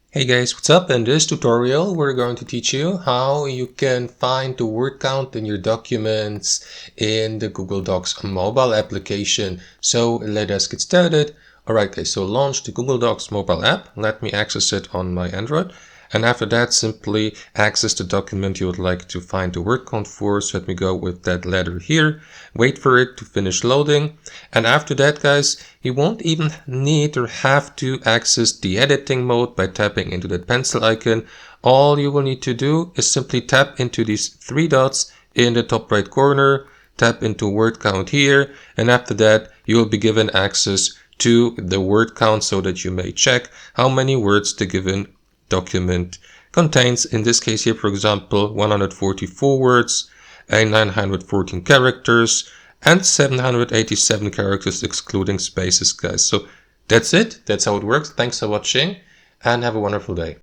Hey guys, what's up? In this tutorial, we're going to teach you how you can find the word count in your documents in the Google Docs mobile application. So let us get started. Alright guys, so launch the Google Docs mobile app. Let me access it on my Android. And after that, simply access the document you would like to find the word count for. So let me go with that letter here. Wait for it to finish loading. And after that, guys, you won't even need or have to access the editing mode by tapping into that pencil icon. All you will need to do is simply tap into these three dots in the top right corner, tap into word count here, and after that, you will be given access to the word count so that you may check how many words the given document contains. In this case here, for example, 144 words and 914 characters and 787 characters excluding spaces, guys. So that's it. That's how it works. Thanks for watching and have a wonderful day.